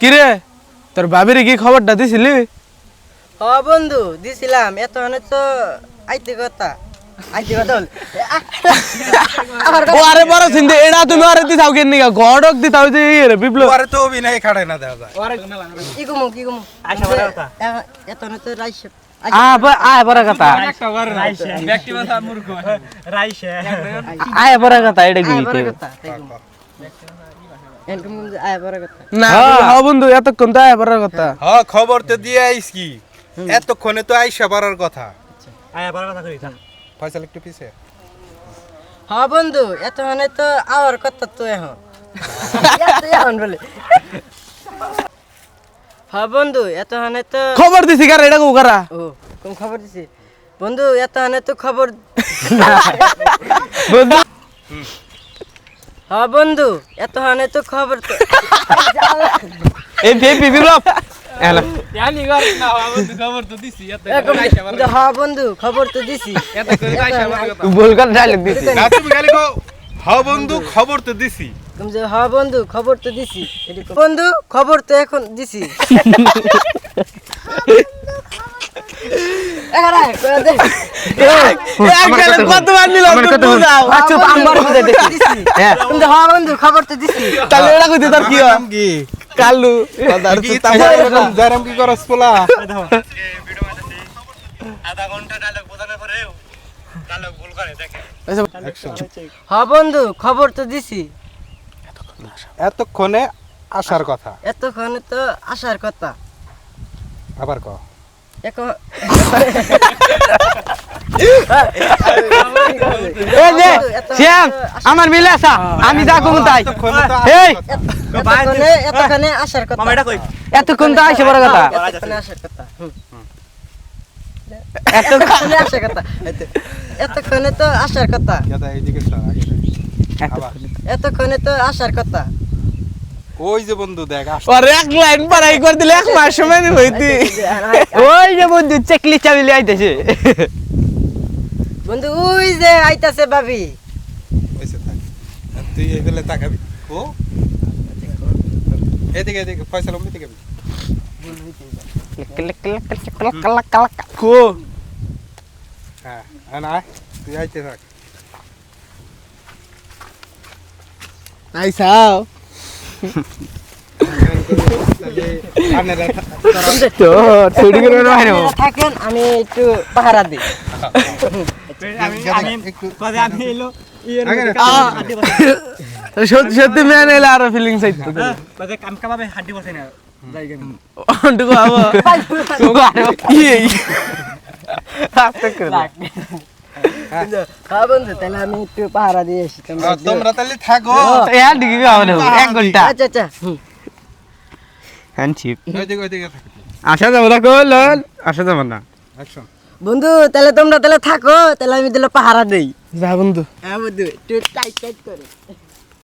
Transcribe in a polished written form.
কি রে তোর ভাবিরে কি খবরটা দিছিলি? হ বন্ধু দিছিলাম, এত মানে তো আইতে কথা ও আরে বড় চিন্তা এটা তুমি আরে দিতাও কেন নিগা গড়ক দিতাও যে রে বিপ্লব আরে তো অভিনয় খাড়ায় না দেখা যায়। কি কমু আচ্ছা এত মানে তো রাইস আয় বড় কথা আয় বড় কথা এটা কি না হ্যাঁ বন্ধু এতক্ষণ তো আয় বড় কথা হ্যাঁ খবর তো দিয়ে আইস কি এতক্ষণে তো আইসা পারার কথা। ফয়সাল একটু পিছে হ বন্ধু এত মানে তো আওয়ার কথা তো এখন বলে হ বন্ধু এত মানে তো খবর দিছি কার এটা কো করা ও কোন খবর দিছি বন্ধু এত মানে তো খবর বন্ধু হ বন্ধু এত মানে তো খবর তো এই বিপ্লব এলা হ বন্ধু খবর তো দিছি বল কর ডায়লগ দিছি না তুমি খালি কও হ্যাঁ বন্ধু খবর তো দিছি। তুমি যে হ বন্ধু খবর তো দিছি বন্ধু খবর তো এখন দিছি কতবার নিল বুঝাও আচ্ছা আমার বুঝাই দেখি তুমি হ বন্ধু খবর তো দিছি তাহলে এটা কইতে তোর কি হয়? কি কালু কি জারাম কি করস পোলা আধা ঘন্টা ডায়লগ বোঝানোর পরে ডায়লগ ভুল করে দেখে হ বন্ধু খবর তো দিছি এতক্ষণে আসার কথা এতক্ষণে তো আসার কথা আবার ক এখন এই যে শ্যাম আমার মিলে আসা আমি যা কমু তাই এই এতক্ষণে আসার কথা এতক্ষণ তো আইছে বড় কথা এতক্ষণে আসার কথা এতক্ষণে আসার কথা এতক্ষণে তো আসার কথা দাদা এইদিকে সর আগে আবার এতক্ষণে তো আসার কথা ওই যে বন্ধু দেখ আর এক লাইন পড়াই করে দিলে এক মাস সময় নি হইতি ওই যে বন্ধু চেকলি চাবিলে আইতেছে বন্ধু ওই যে আইতাছে ভাবি ওইসে থাক তুই এই বেলে তাকাবি ও এদিকে এদিকে ফয়সাল এদিকে কো হ্যাঁ না তুই আইতে থাক আইসাও তো ছুটি করে বাইরে থাকেন আমি একটু পাহারা দিই সত্যি সত্যি মেন এলে আরো ফিলিংস আইতো অন্টুকু আবো কি আস্তে করে হ্যাঁ বন্ধু তাহলে আমি একটু পাহারা দিয়ে আসি তোমরা তাহলে থাকো ইয়ার দিকে আবো 1 ঘন্টা আচ্ছা আচ্ছা হ্যান্ডশিপ ওইদিকে থাক আসা যাবো না কল আসা যাবো না অ্যাকশন বন্ধু তাহলে তোমরা তাহলে থাকো তাহলে আমি তাহলে পাহারা দেই যা বন্ধু হ্যাঁ বন্ধু একটু টাইট টাইট করে